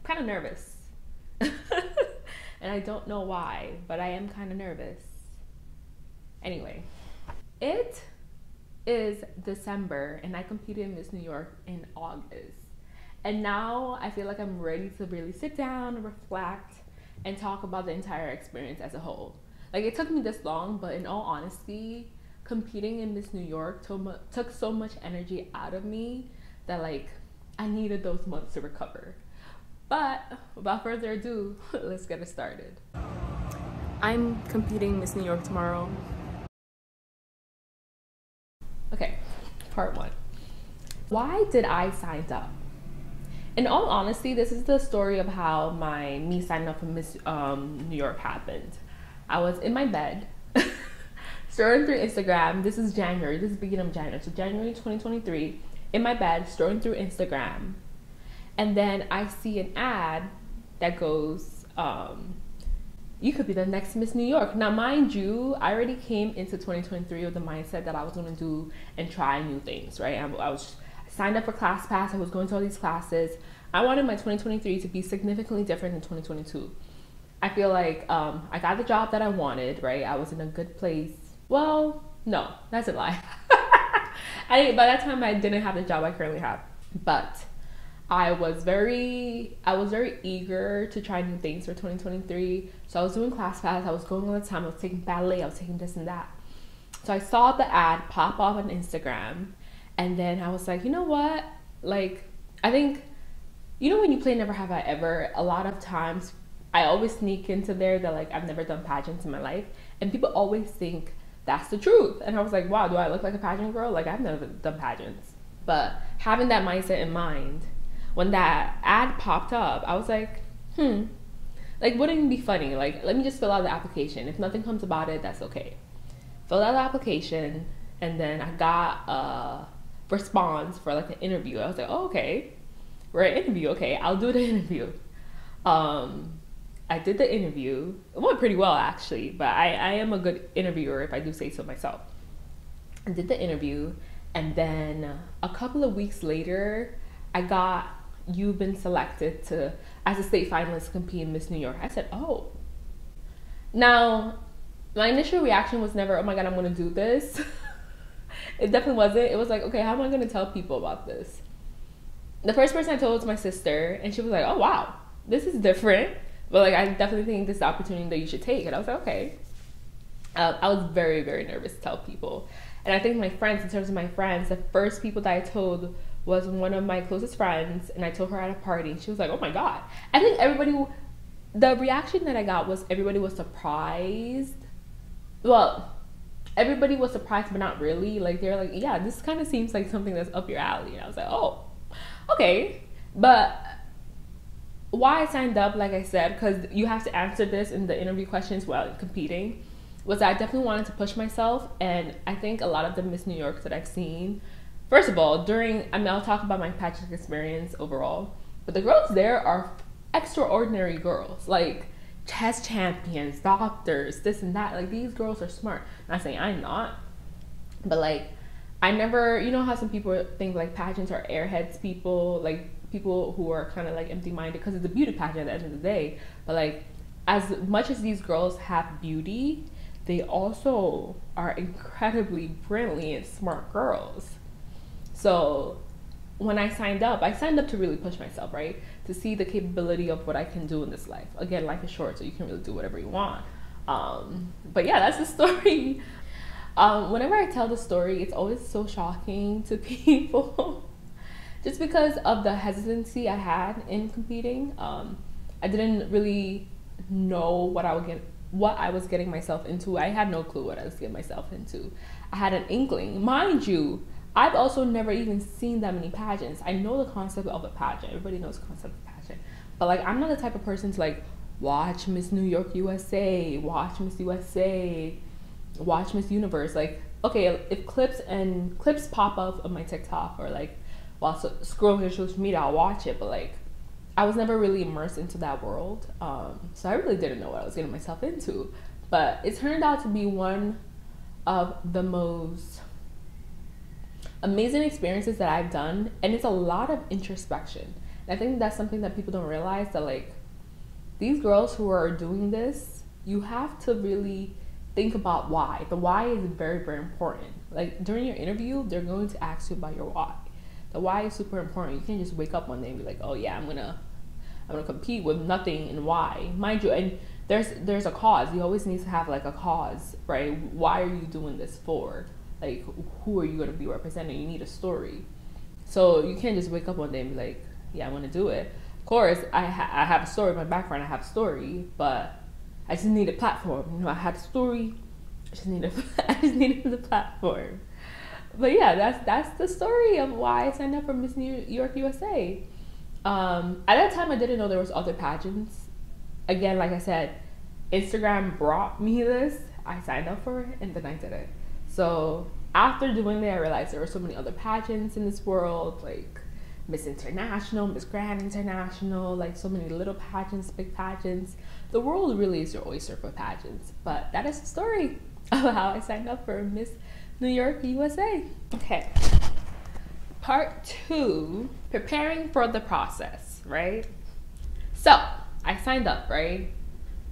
kind of nervous. And I don't know why, but I am kind of nervous. Anyway, it is December and I competed in Miss New York in August. And now I feel like I'm ready to really sit down and reflect and talk about the entire experience as a whole. Like, it took me this long, but in all honesty, competing in Miss New York took so much energy out of me that, like, I needed those months to recover. But without further ado, let's get it started. I'm competing Miss New York tomorrow. Okay, part one. Why did I sign up? In all honesty, this is the story of how me signing up for Miss New York happened. I was in my bed, scrolling through Instagram. This is January. This is the beginning of January. So January 2023, in my bed, scrolling through Instagram. And then I see an ad that goes, you could be the next Miss New York. Now, mind you, I already came into 2023 with the mindset that I was going to do and try new things, right? I was signed up for ClassPass. I was going to all these classes. I wanted my 2023 to be significantly different than 2022. I feel like I got the job that I wanted, right? I was in a good place. Well, no, that's a lie. By that time, I didn't have the job I currently have. But I was very eager to try new things for 2023. So I was doing ClassPass. I was going all the time. I was taking ballet. I was taking this and that. So I saw the ad pop up on Instagram. And then I was like, you know what? Like, I think, you know, when you play Never Have I Ever, a lot of times I always sneak into there that, like, I've never done pageants in my life. And people always think that's the truth. And I was like, wow, do I look like a pageant girl? Like, I've never done pageants. But having that mindset in mind, when that ad popped up, I was like, like, wouldn't it be funny? Like, let me just fill out the application. If nothing comes about it, that's okay. Filled out the application, and then I got a response for, like, an interview. I was like, oh, okay, we're an interview. Okay, I'll do the interview. I did the interview. It went pretty well, actually, but I am a good interviewer, if I do say so myself. I did the interview, and then a couple of weeks later, I got, you've been selected as a state finalist to compete in Miss New York. I said, oh. Now, my initial reaction was never, oh my God, I'm gonna do this. It definitely wasn't. It was like, okay, how am I gonna tell people about this? The first person I told was my sister, and she was like, oh wow, this is different. But, like, I definitely think this is the opportunity that you should take. And I was like, okay. I was very, very nervous to tell people. And I think my friends, in terms of my friends, the first people that I told was one of my closest friends. And I told her at a party. She was like, oh my God. I think the reaction that I got was everybody was surprised. Well, everybody was surprised, but not really. Like, they're like, yeah, this kind of seems like something that's up your alley. And I was like, oh, okay. But why I signed up, like I said, because you have to answer this in the interview questions while competing, was I definitely wanted to push myself. And I think a lot of the Miss New Yorks that I've seen, first of all, I'll talk about my pageant experience overall, but the girls there are extraordinary girls, like chess champions, doctors, this and that. Like, these girls are smart. Not saying I'm not, but, like, I never, you know how some people think, like, pageants are airheads people, like, people who are kind of, like, empty-minded because it's a beauty pageant at the end of the day. But, like, as much as these girls have beauty, they also are incredibly brilliant, smart girls. So when I signed up to really push myself, right? To see the capability of what I can do in this life. Again, life is short, so you can really do whatever you want. But yeah, that's the story. Whenever I tell the story, it's always so shocking to people. Just because of the hesitancy I had in competing. I didn't really know what I was getting myself into. I had no clue what I was getting myself into. I had an inkling. Mind you, I've also never even seen that many pageants. I know the concept of a pageant. Everybody knows the concept of a pageant. But, like, I'm not the type of person to, like, watch Miss New York USA, watch Miss USA, watch Miss Universe. Like, okay, if clips pop up on my TikTok or, like, while scrolling through social media, I'll watch it, but, like, I was never really immersed into that world. So I really didn't know what I was getting myself into. But it turned out to be one of the most amazing experiences that I've done, and it's a lot of introspection. And I think that's something that people don't realize, that like these girls who are doing this, you have to really think about why. The why is very, very important. Like during your interview, they're going to ask you about your why. The why is super important. You can't just wake up one day and be like, oh yeah, I'm gonna compete with nothing and why. Mind you, and there's a cause. You always need to have like a cause, right? Why are you doing this for? Like, who are you gonna be representing? You need a story. So you can't just wake up one day and be like, yeah, I'm gonna do it. Of course, I have a story, my background, I have a story, but I just need a platform. You know, I had a story, I just needed the platform. But yeah, that's the story of why I signed up for Miss New York USA. At that time, I didn't know there was other pageants. Again, like I said, Instagram brought me this. I signed up for it, and then I did it. So after doing that, I realized there were so many other pageants in this world, like Miss International, Miss Grand International, like so many little pageants, big pageants. The world really is your oyster for pageants. But that is the story of how I signed up for Miss New York USA. Okay. Part 2, preparing for the process, right? So I signed up, right?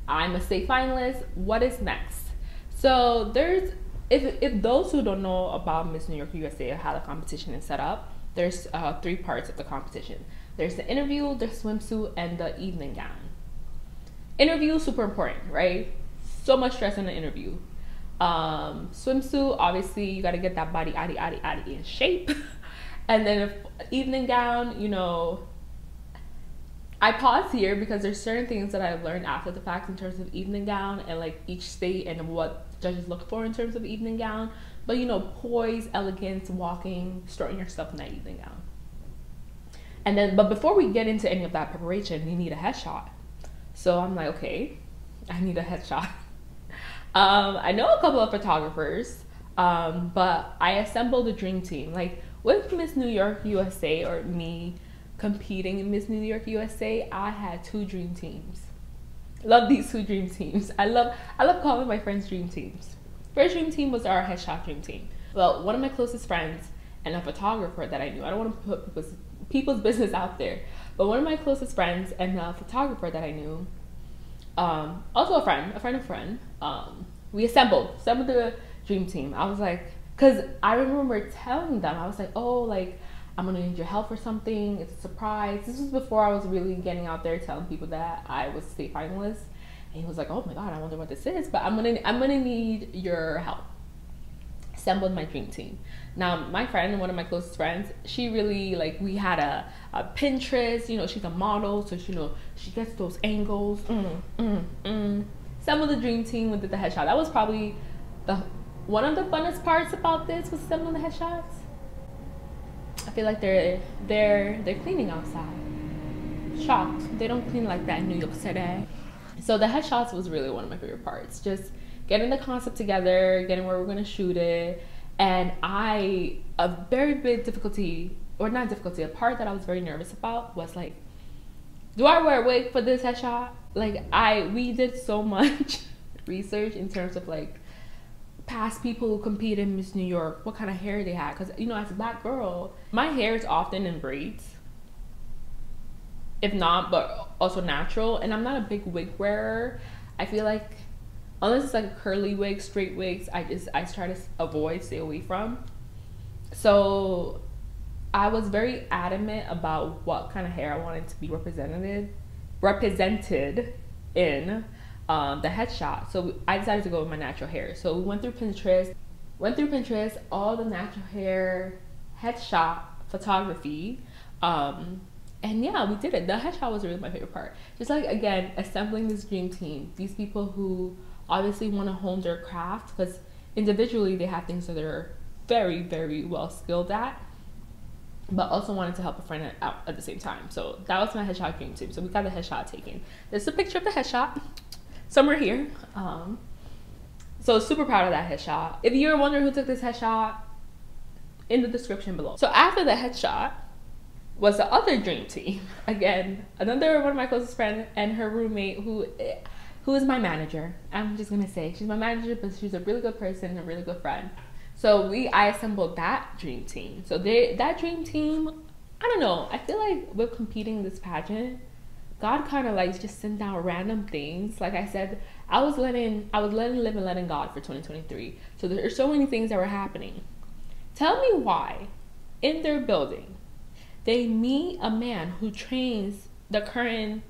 I'm a state finalist. What is next? So there's, if those who don't know about Miss New York USA or how the competition is set up, there's 3 parts of the competition. There's the interview, the swimsuit, and the evening gown. Interview, super important, right? So much stress in the interview. Swimsuit, obviously you got to get that body in shape. And then if evening gown, you know, I pause here because there's certain things that I've learned after the fact in terms of evening gown and like each state and what judges look for in terms of evening gown. But you know, poise, elegance, walking, strutting your stuff in that evening gown. And then, but before we get into any of that preparation, you need a headshot. So I'm like, okay, I need a headshot. I know a couple of photographers, but I assembled a dream team. Like with Miss New York USA, or me competing in Miss New York USA, I had 2 dream teams. Love these 2 dream teams. I love calling my friends dream teams. First dream team was our headshot dream team. Well, one of my closest friends and a photographer that I knew, I don't want to put people's business out there, but one of my closest friends and a photographer that I knew, also a friend, we assembled the dream team. I was like, because I remember telling them, I was like, oh, like, I'm gonna need your help for something. It's a surprise. This was before I was really getting out there telling people that I was state finalist. And he was like, oh my God, I wonder what this is, but I'm gonna need your help. Assembled my dream team. Now, my friend, one of my closest friends, she really, like, we had a Pinterest, you know, she's a model, so she, you know, she gets those angles. Assembled the dream team, we did the headshot. That was probably one of the funnest parts about this, was assembling the headshots. I feel like they're cleaning outside. Shocked. They don't clean like that in New York City. So the headshots was really one of my favorite parts. Just getting the concept together, getting where we're gonna shoot it. And a very big difficulty, or not difficulty, a part that I was very nervous about was like, do I wear a wig for this headshot? Like we did so much research in terms of like past people who compete in Miss New York, what kind of hair they had. Because, you know, as a black girl, my hair is often in braids, if not, but also natural. And I'm not a big wig wearer. I feel like unless it's like a curly wig, straight wigs, I try to stay away from. So I was very adamant about what kind of hair I wanted to be represented in the headshot. So I decided to go with my natural hair. So we went through Pinterest, all the natural hair headshot photography. And yeah, we did it. The headshot was really my favorite part. Just like, again, assembling this dream team. These people who obviously want to hone their craft, because individually they have things that they're very, very well skilled at, but also wanted to help a friend out at the same time. So that was my headshot dream team. So we got the headshot taken. This is a picture of the headshot. Somewhere here. So super proud of that headshot. If you're wondering who took this headshot, in the description below. So after the headshot was the other dream team. Again, another one of my closest friends and her roommate who is my manager. I'm just gonna say she's my manager, but she's a really good person and a really good friend. So I assembled that dream team. So that dream team, I don't know. I feel like with competing this pageant, God kind of like just sent down random things. Like I said, I was letting live and letting God for 2023. So there's so many things that were happening. Tell me why in their building they meet a man who trains the current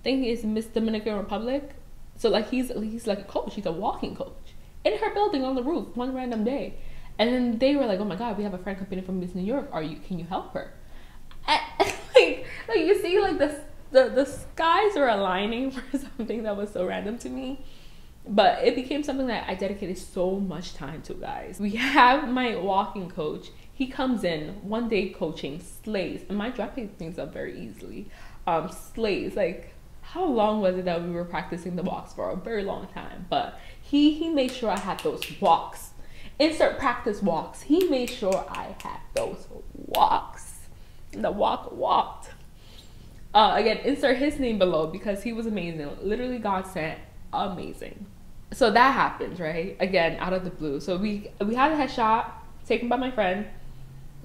thing is Miss Dominican Republic. So like he's like a coach. He's a walking coach in her building on the roof one random day. And then they were like, "Oh my God, we have a friend competing from Miss New York. Can you help her?" And, like you see, like the skies are aligning for something that was so random to me. But it became something that I dedicated so much time to, guys. We have my walking coach. He comes in one day coaching, slays, and my drop picks things up very easily. Slays. Like, how long was it that we were practicing the walks for? A very long time. But he made sure I had those walks. Insert practice walks. He made sure I had those walks. The walk walked. Again, insert his name below because he was amazing. Literally God sent, amazing. So that happens, right? Again, out of the blue. So we had a headshot taken by my friend.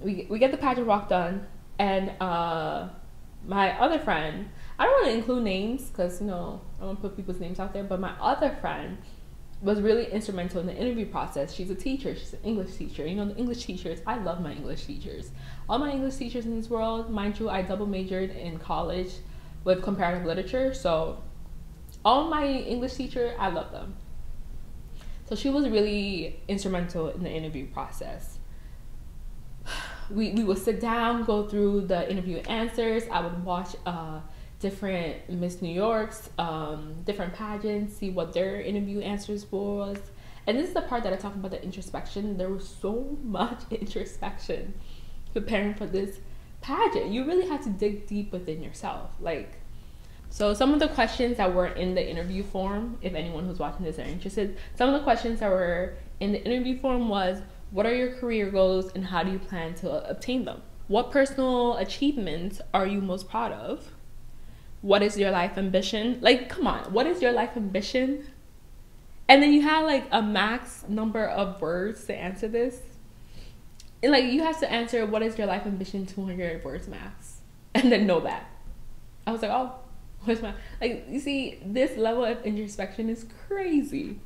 We get the pageant walk done, and my other friend, I don't want to include names because, you know, I don't want to put people's names out there, but my other friend was really instrumental in the interview process. She's a teacher. She's an English teacher. You know, the English teachers, I love my English teachers. All my English teachers in this world, mind you, I double majored in college with comparative literature. So all my English teacher, I love them. So she was really instrumental in the interview process. We would sit down, go through the interview answers. I would watch different Miss New Yorks, different pageants, see what their interview answers was. And this is the part that I talk about the introspection. There was so much introspection preparing for this pageant. You really had to dig deep within yourself. Like, so some of the questions that were in the interview form, if anyone who's watching this are interested, some of the questions that were in the interview form was, what are your career goals and how do you plan to obtain them? What personal achievements are you most proud of? What is your life ambition? Like, come on, what is your life ambition? And then you had like a max number of words to answer this. And like, you have to answer, what is your life ambition, 200 words max. And then know that. I was like, oh, what's my, like, you see, this level of introspection is crazy.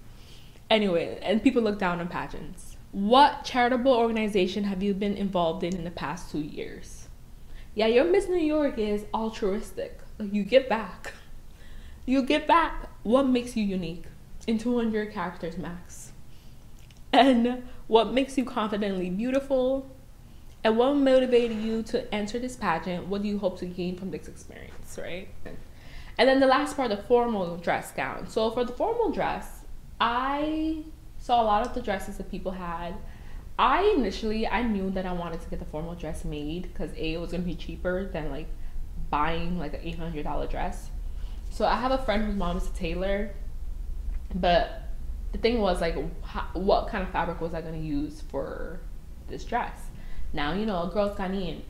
Anyway, and people look down on pageants. What charitable organization have you been involved in the past 2 years? Yeah, your Miss New York is altruistic. Like, you give back. You give back. What makes you unique in 200 characters max? And what makes you confidently beautiful? And what motivated you to enter this pageant? What do you hope to gain from this experience, right? And then the last part, the formal dress gown. So for the formal dress, I saw a lot of the dresses that people had. I knew that I wanted to get the formal dress made because A, it was going to be cheaper than like buying like an $800 dress. So I have a friend whose mom is a tailor, but the thing was like, what kind of fabric was I going to use for this dress? Now, you know, a girl's Ghanaian.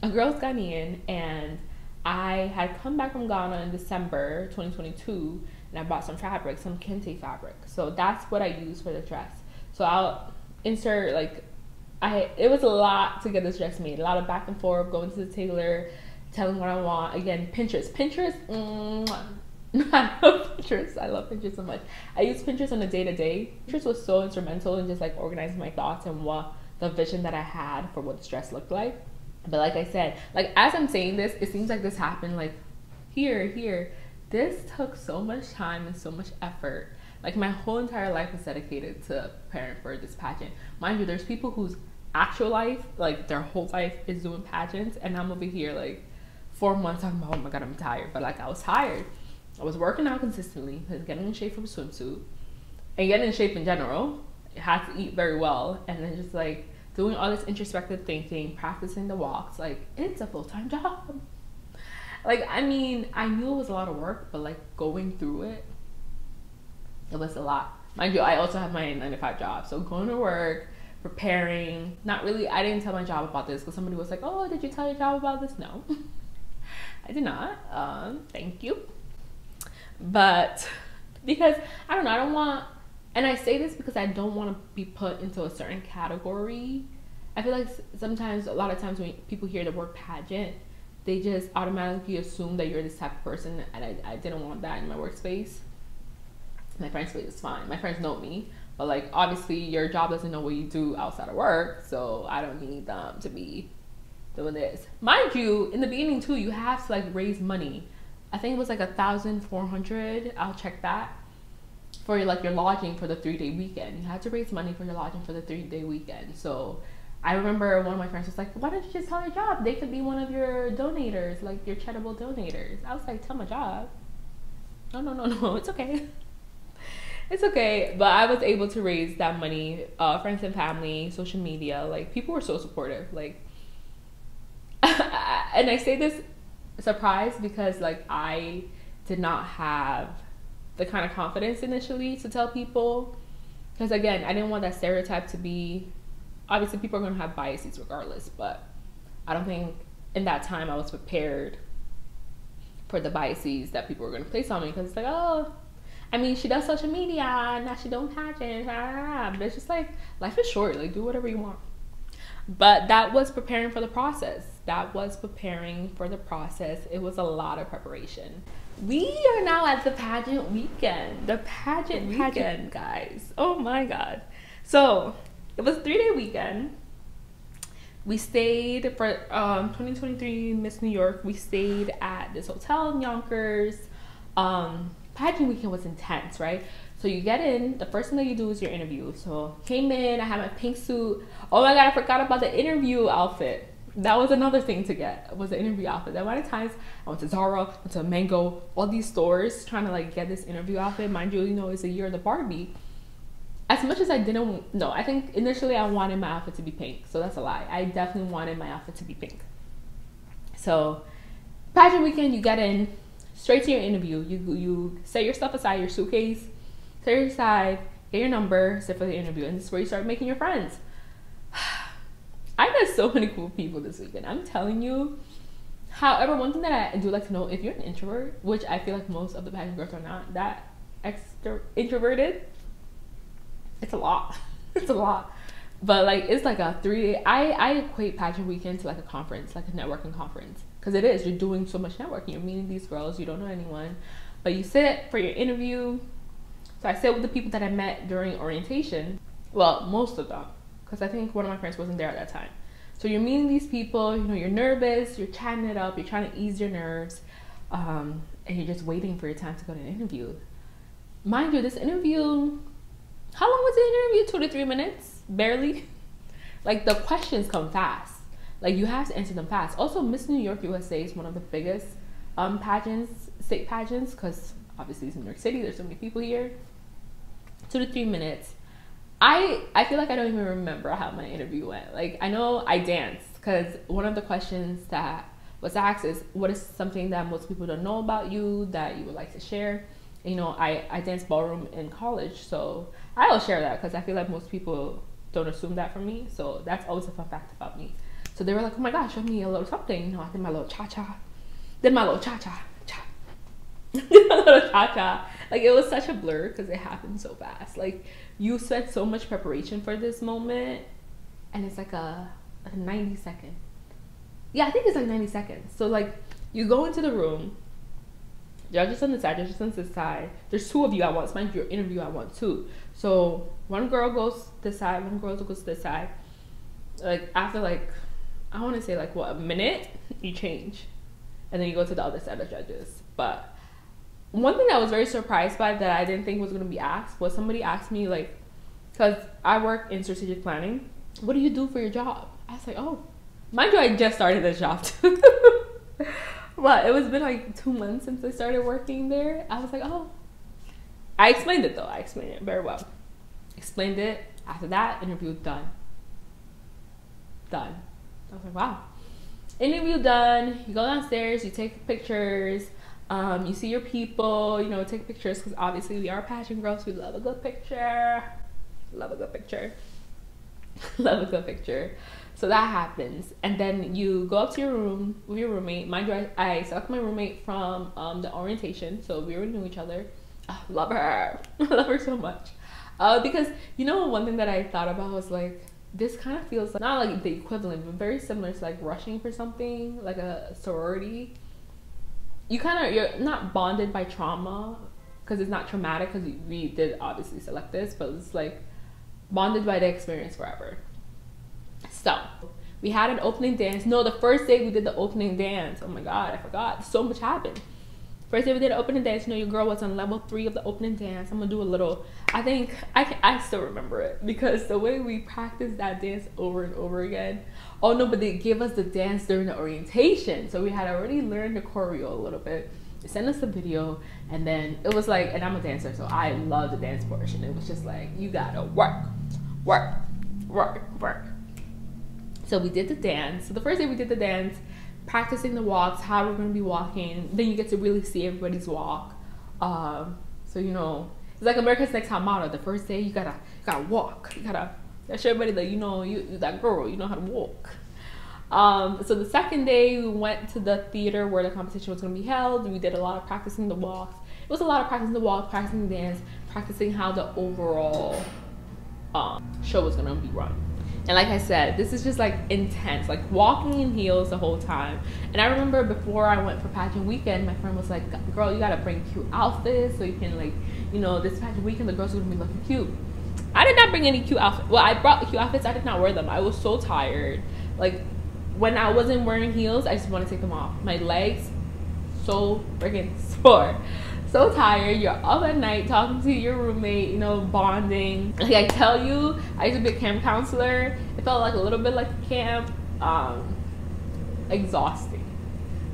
A girl's Ghanaian, and I had come back from Ghana in December 2022, and I bought some fabric, some kente fabric. So that's what I used for the dress. So I'll insert like, it was a lot to get this dress made. A lot of back and forth, going to the tailor, telling what I want. Again, Pinterest. I love Pinterest. I love Pinterest so much. I use Pinterest on a day-to-day. Pinterest was so instrumental in just like organizing my thoughts and what the vision that I had for what this dress looked like. But like I said, like as I'm saying this, it seems like this happened like here. This took so much time and so much effort. Like my whole entire life was dedicated to preparing for this pageant. Mind you, there's people whose actual life, like their whole life is doing pageants, and I'm over here like 4 months talking about, oh my God, I'm tired. But like I was tired. I was working out consistently, getting in shape for a swimsuit, and getting in shape in general. I had to eat very well, and then just like doing all this introspective thinking, practicing the walks. Like, it's a full-time job. Like, I mean, I knew it was a lot of work, but like going through it, it was a lot. Mind you, I also have my 9-to-5 job. So going to work, preparing, not really, I didn't tell my job about this because somebody was like, oh, did you tell your job about this? No, I did not. Thank you. But because, I don't know, I don't want, and I say this because I don't want to be put into a certain category. I feel like sometimes, a lot of times when people hear the word pageant, they just automatically assume that you're this type of person, and I didn't want that in my workspace. My friends say it's fine. My friends know me, but like obviously your job doesn't know what you do outside of work, so I don't need them to be doing this. Mind you, in the beginning too, you have to like raise money. I think it was like 1,400. I'll check that. For like your lodging for the 3-day weekend. You had to raise money for your lodging for the 3-day weekend. So I remember one of my friends was like, why don't you just tell your job? They could be one of your donators, like your charitable donators. I was like, tell my job. No, it's okay. It's okay. But I was able to raise that money. Friends and family, social media, like people were so supportive. Like, and I say this surprised because like I did not have the kind of confidence initially to tell people, because again, I didn't want that stereotype to be, obviously people are going to have biases regardless, but I don't think in that time I was prepared for the biases that people were going to place on me, because it's like, oh, I mean, she does social media, now she don't pageant, but it's just like, life is short, like do whatever you want. But that was preparing for the process. It was a lot of preparation. We are now at the pageant weekend. The pageant weekend, guys. Oh my God. So it was a 3-day weekend. We stayed for 2023 Miss New York. We stayed at this hotel in Yonkers. Pageant weekend was intense, right? So you get in, the first thing that you do is your interview. So came in, I had my pink suit. Oh my God, I forgot about the interview outfit. That was another thing to get, was the interview outfit. The amount of times I went to Zara, went to Mango, all these stores trying to like get this interview outfit. Mind you, it's a year of the Barbie. As much as I didn't, no, I think initially I wanted my outfit to be pink. So that's a lie. I definitely wanted my outfit to be pink. So pageant weekend, you get in, straight to your interview. You set your stuff aside, your suitcase, set it aside, get your number, sit for the interview, and this is where you start making your friends. I met so many cool people this weekend, I'm telling you. However, one thing that I do like to know, if you're an introvert, which I feel like most of the pageant girls are not that introverted, it's a lot. It's a lot. But like, it's like a 3-day, I equate pageant weekend to like a conference, like a networking conference. Because it is, you're doing so much networking. You're meeting these girls, you don't know anyone. But you sit for your interview. So I sit with the people that I met during orientation. Well, most of them. Because I think one of my friends wasn't there at that time. So you're meeting these people, you're nervous, you're chatting it up, you're trying to ease your nerves. And you're just waiting for your time to go to an interview. Mind you, this interview, how long was the interview? 2 to 3 minutes? Barely. Like, the questions come fast. Like, you have to answer them fast. Also, Miss New York USA is one of the biggest pageants, state pageants, because obviously it's in New York City, there's so many people here. 2 to 3 minutes. I feel like I don't even remember how my interview went. Like, I know I danced, because one of the questions that was asked is, what is something that most people don't know about you that you would like to share? I danced ballroom in college, so I'll share that, because I feel like most people don't assume that from me. So that's always a fun fact about me. So they were like, oh my gosh, show me a little something. I did my little cha-cha. Did my little cha-cha. Did my little cha-cha. Like, it was such a blur because it happened so fast. Like, you spent so much preparation for this moment, and it's like a 90 second. Yeah, I think it's like 90 seconds. So like, you go into the room, judges on the side, judges on this side. There's 2 of you at once. Mind your interview at once too. So one girl goes this side, one girl goes this side. Like, after like, I want to say like what, a minute, you change, and then you go to the other side of judges. But one thing I was very surprised by that I didn't think was going to be asked was, somebody asked me, like, because I work in strategic planning, what do you do for your job? I was like, oh, mind you, I just started this job too. But it was been like 2 months since I started working there. I was like, oh, I explained it though. I explained it very well. Explained it. After that, interview done. Done. I was like, wow. Interview done. You go downstairs, you take pictures. You see your people, take pictures, because obviously we are pageant girls. We love a good picture. Love a good picture. Love a good picture. So that happens. And then you go up to your room with your roommate. Mind you, I select my roommate from the orientation. So we already knew each other. Love her. Love her so much. Because, one thing that I thought about was like, this kind of feels like, not like the equivalent, but very similar to like rushing for something, like a sorority. You're not bonded by trauma, because it's not traumatic, because we did obviously select this, but it's like bonded by the experience forever. So we had an opening dance. No, the first day we did the opening dance. Oh my God, I forgot. So much happened. First day we did an opening dance. You know, your girl was on level 3 of the opening dance. I'm gonna do a little, I think, I still remember it, because the way we practiced that dance over and over again. Oh no, but they gave us the dance during the orientation. So we had already learned the choreo a little bit. They sent us the video, and then it was like, and I'm a dancer, so I love the dance portion. It was just like, you gotta work, work, work, work. So we did the dance. So the first day we did the dance, practicing the walks, how we're going to be walking. Then you get to really see everybody's walk. So, you know, it's like America's Next Top Model. The first day you gotta walk. You gotta show everybody that, you know, you that girl, you know how to walk. So the second day we went to the theater where the competition was going to be held. We did a lot of practicing the walks. It was a lot of practicing the walk, practicing the dance, practicing how the overall show was going to be run. And like I said, this is just like intense, like walking in heels the whole time. And I remember before I went for pageant weekend, my friend was like, girl, you gotta bring cute outfits so you can, like, you know, this pageant weekend the girls are gonna be looking cute. I did not bring any cute outfits. Well, I brought cute outfits, I did not wear them. I was so tired. Like, when I wasn't wearing heels, I just want to take them off. My legs so freaking sore. So tired. You're up at night talking to your roommate, you know, bonding. Like I tell you, I used to be a camp counselor. It felt like a little bit like a camp. Exhausting.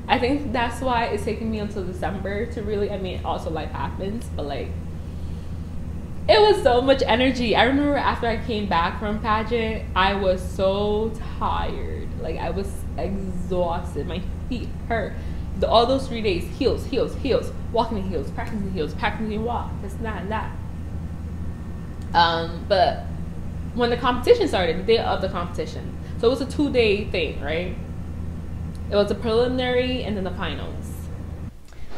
I think that's why it's taking me until December to really, I mean, also life happens, but like, it was so much energy. I remember after I came back from pageant, I was so tired. Like, I was exhausted. My feet hurt. All those 3 days, heels, heels, heels, walking in heels, practicing walk, this, that, and that. But when the competition started, the day of the competition, so it was a 2-day thing, right? It was a preliminary and then the finals.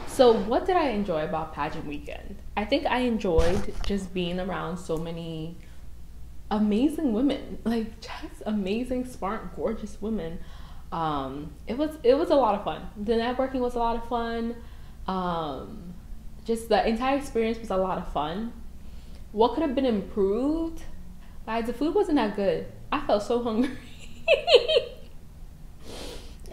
So what did I enjoy about pageant weekend? I think I enjoyed just being around so many amazing women, like just amazing, smart, gorgeous women. It was a lot of fun. The networking was a lot of fun. Just the entire experience was a lot of fun. What could have been improved? Guys, the food wasn't that good. I felt so hungry.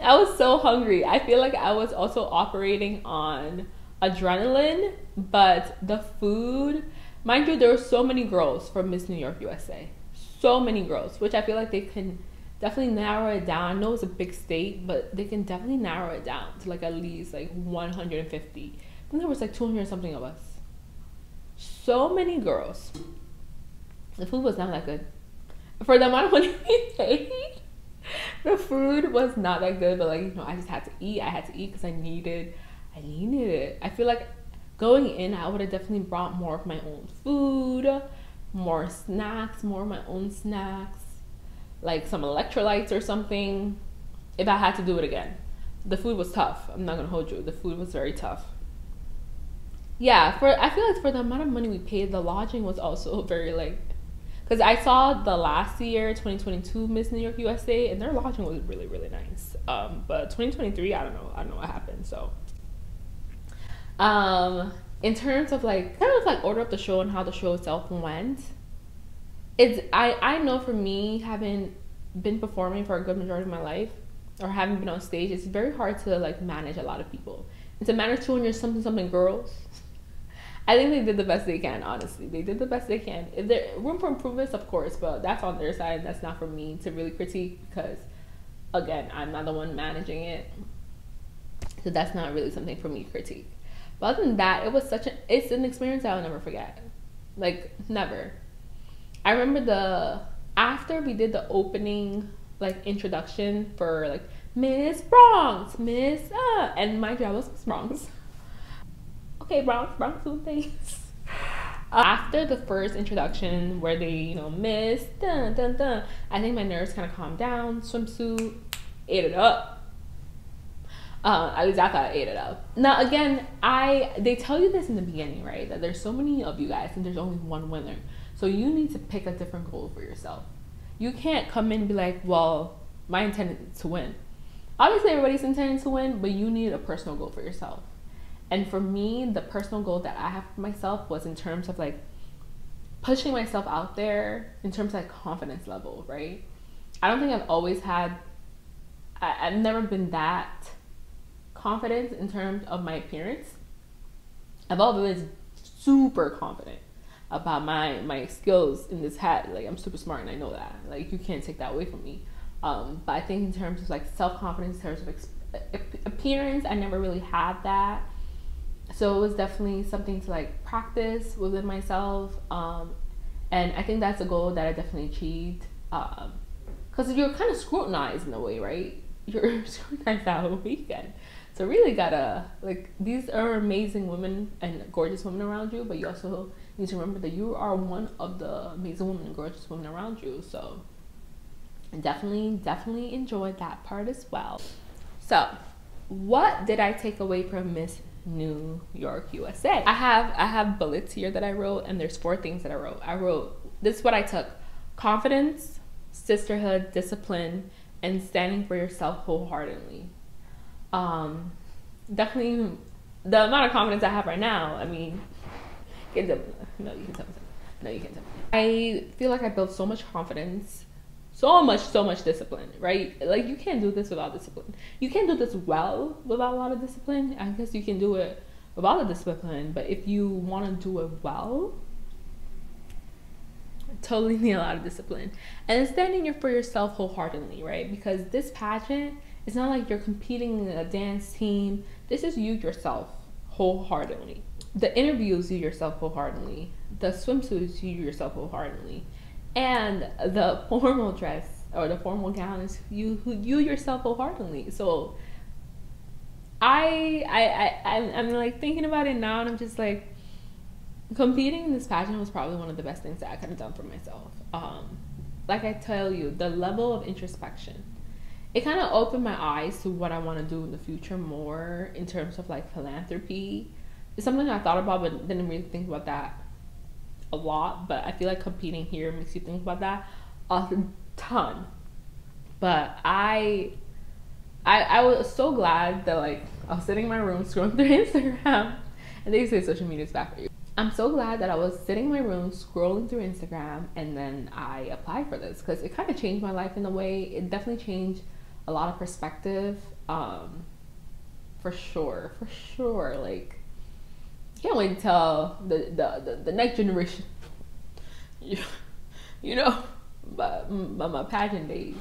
I was so hungry. I feel like I was also operating on adrenaline, but the food, mind you, there were so many girls from Miss New York USA. So many girls, which I feel like they can definitely narrow it down. I know it's a big state, but they can definitely narrow it down to like at least like 150. I think there was like 200 something of us. So many girls. The food was not that good. For the amount of money we paid, the food was not that good, but like, you know, I just had to eat. I had to eat because I needed it. I feel like going in, I would have definitely brought more of my own food, more snacks, more of my own snacks, like some electrolytes or something, if I had to do it again. The food was tough. I'm not gonna hold you. The food was very tough. Yeah, I feel like for the amount of money we paid, the lodging was also very like, because I saw the last year 2022 Miss New York USA, and their lodging was really, really nice. But 2023, I don't know what happened. So in terms of like kind of like order of the show and how the show itself went, I know for me, having been performing for a good majority of my life, or having been on stage, it's very hard to like manage a lot of people. And to manage 200 something girls, I think they did the best they can. Honestly, they did the best they can. If there's room for improvements, of course, but that's on their side. That's not for me to really critique, because again, I'm not the one managing it, so that's not really something for me to critique. But other than that, it's an experience I'll never forget. Like, never. I remember after we did the opening like introduction for like Miss Bronx, and mind you, I was Miss Bronx. Okay, Bronx doing things. After the first introduction where they, you know, Miss dun dun dun, I think my nerves kind of calmed down. Swimsuit, ate it up. At least I thought I ate it up. Now again, they tell you this in the beginning, right? That there's so many of you guys and there's only one winner. So you need to pick a different goal for yourself. You can't come in and be like, well, my intent is to win. Obviously, everybody's intending to win, but you need a personal goal for yourself. And for me, the personal goal that I have for myself was in terms of like pushing myself out there in terms of like confidence level, right? I don't think I've always had, I've never been that confident in terms of my appearance. I've always been super confident about my skills in this hat. Like, I'm super smart and I know that. Like, you can't take that away from me. But I think in terms of like self-confidence, in terms of appearance, I never really had that. So it was definitely something to like practice within myself. And I think that's a goal that I definitely achieved. Because you're kind of scrutinized in a way, right? You're scrutinized that whole weekend. So really gotta, like, these are amazing women and gorgeous women around you, but you also need to remember that you are one of the amazing women and gorgeous women around you. So definitely enjoyed that part as well. So what did I take away from Miss New York, USA? I have bullets here that I wrote, and there's 4 things that I wrote. This is what I took: confidence, sisterhood, discipline, and standing for yourself wholeheartedly. Definitely the amount of confidence I have right now, I mean, no, you can tell me. No, you can't tell me. I feel like I built so much confidence, so much discipline, right? Like, you can't do this without discipline. You can't do this well without a lot of discipline. I guess you can do it without the discipline, but if you want to do it well, totally need a lot of discipline. And standing for yourself wholeheartedly, right? Because this pageant, it's not like you're competing in a dance team. This is you yourself wholeheartedly. The interviews, you yourself wholeheartedly. The swimsuits, you yourself wholeheartedly. And the formal dress or the formal gown is you yourself wholeheartedly. So I'm like thinking about it now, and I'm just like, competing in this pageant was probably one of the best things that I could have done for myself. Like I tell you, the level of introspection, it kind of opened my eyes to what I want to do in the future more in terms of like philanthropy. It's something I thought about but didn't really think about that a lot, but I feel like competing here makes you think about that a ton. But I was so glad that, like, I was sitting in my room scrolling through Instagram, and they say social media is bad for you. I'm so glad that I was sitting in my room scrolling through Instagram, and then I applied for this, because it kind of changed my life in a way. It definitely changed a lot of perspective, for sure. Like, can't wait until the next generation, you know, but my pageant days.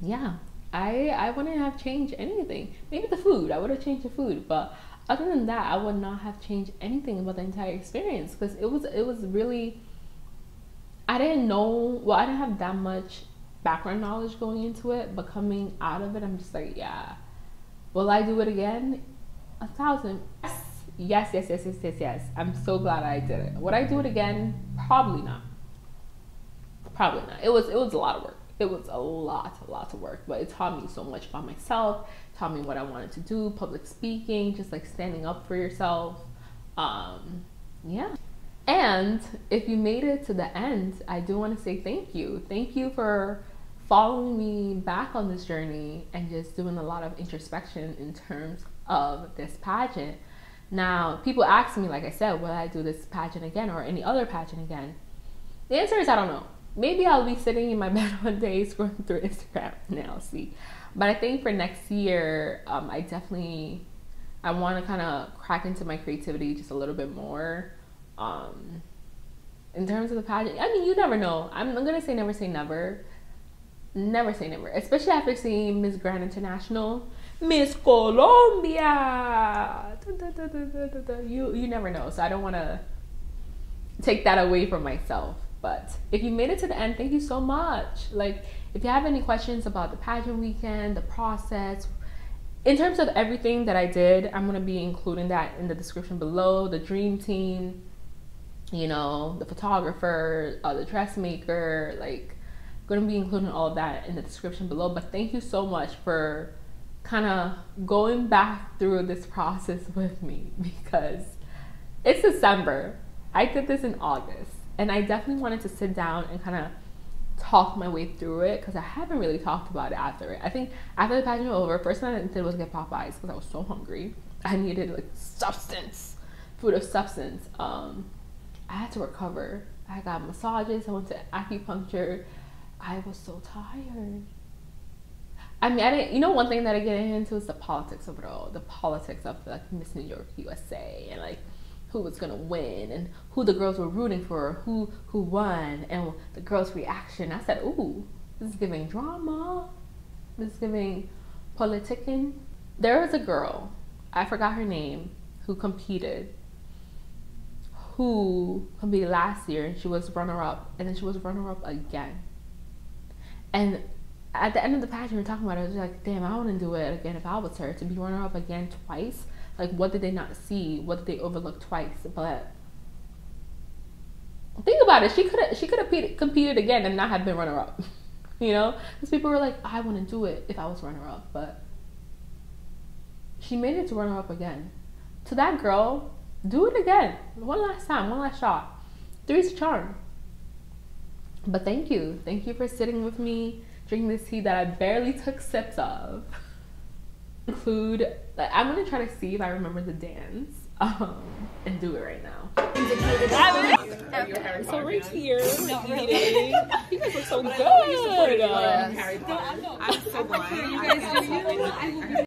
Yeah, I wouldn't have changed anything. Maybe the food, I would have changed the food, but other than that, I would not have changed anything about the entire experience, because it was really, I didn't have that much background knowledge going into it, but coming out of it, I'm just like, yeah, will I do it again? 1,000. Yes. I'm so glad I did it. Would I do it again? Probably not. It was a lot of work. It was a lot of work, but it taught me so much about myself, taught me what I wanted to do, public speaking, just like standing up for yourself. Yeah. And if you made it to the end, I do want to say thank you. Thank you for following me back on this journey and just doing a lot of introspection in terms of this pageant. Now, people ask me, like I said, will I do this pageant again or any other pageant again? The answer is I don't know. Maybe I'll be sitting in my bed one day scrolling through Instagram and I'll see. But I think for next year, I want to kind of crack into my creativity just a little bit more. In terms of the pageant, I mean, you never know. I'm going to say never say never. Never say never, especially after seeing Miss Grand International, Miss Colombia. You never know. So I don't want to take that away from myself. But if you made it to the end, thank you so much. Like, if you have any questions about the pageant weekend, the process, in terms of everything that I did, I'm going to be including that in the description below. The dream team, you know, the photographer, the dressmaker, like, going to be including all of that in the description below. But thank you so much for kind of going back through this process with me, because it's December. I did this in August. And I definitely wanted to sit down and kind of talk my way through it because I haven't really talked about it after it. I think after the pageant was over, first thing I did was get Popeyes because I was so hungry. I needed like substance, food of substance. I had to recover. I got massages. I went to acupuncture. I was so tired. I mean, I didn't. You know, one thing that I get into is the politics of it all. The politics of like Miss New York USA and like who was gonna win and who the girls were rooting for, who won, and the girls' reaction. I said, "Ooh, this is giving drama. This is giving politicking." There was a girl, I forgot her name, who competed last year, and she was runner-up, and then she was runner-up again. And at the end of the pageant, we were talking about it. I was like, damn, I wouldn't do it again if I was her. To be runner-up again twice, like, what did they not see? What did they overlook twice? But think about it. She could have competed again and not have been runner-up. You know, because people were like, I wouldn't do it if I was runner-up, but she made it to runner-up again. To that girl, do it again. One last time, one last shot. Three's a charm. But thank you. Thank you for sitting with me, drinking this tea that I barely took sips of. I'm gonna try to see if I remember the dance and do it right now. So we're here eating. You guys look so good. I'm so glad you guys do.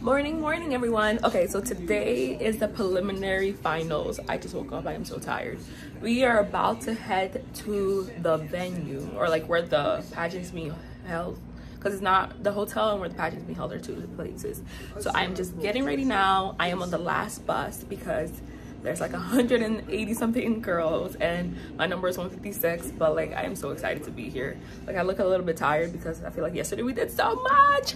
Morning everyone. Okay, so today is the preliminary finals. I just woke up. I am so tired. We are about to head to the venue, or like where the pageant's being held, because it's not the hotel and where the pageant's being held are two places. So I'm just getting ready now. I am on the last bus because there's like 180 something girls and my number is 156, but like I am so excited to be here. Like I look a little bit tired because I feel like yesterday we did so much,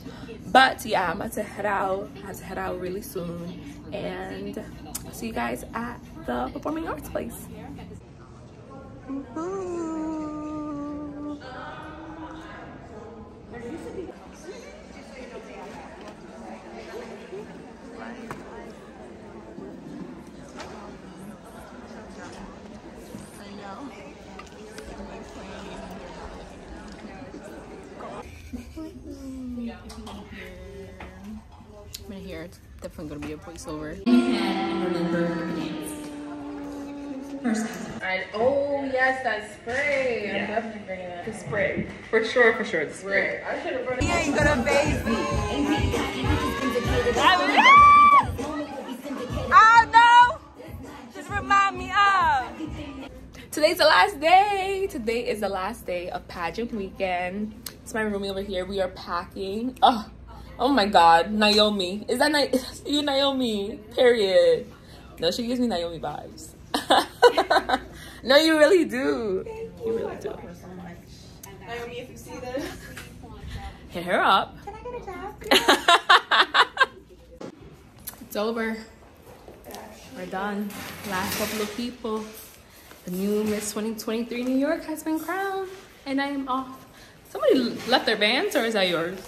but yeah, I'm about to head out. I have to head out really soon, and I'll see you guys at the performing arts place. I'm gonna hear it's definitely gonna be a voiceover. Oh yes, that spray. Yeah. I'm definitely bringing that. The spray. For sure, the spray. I should have brought it. He ain't gonna baby. Oh no! Just remind me of. Today's the last day. Today is the last day of pageant weekend. It's my roomie over here. We are packing. Oh my God, Naomi. Is that you, Naomi? Period. No, she gives me Naomi vibes. No, you really do. You really do. Naomi, if you see this, hit her up. can I get a job? It's over. We're done. Last couple of people. The new Miss 2023 New York has been crowned, and I am off. Somebody left their bands, or is that yours?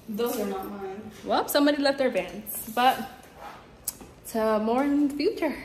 Those are not mine. Well, somebody left their bands, but to more in the future.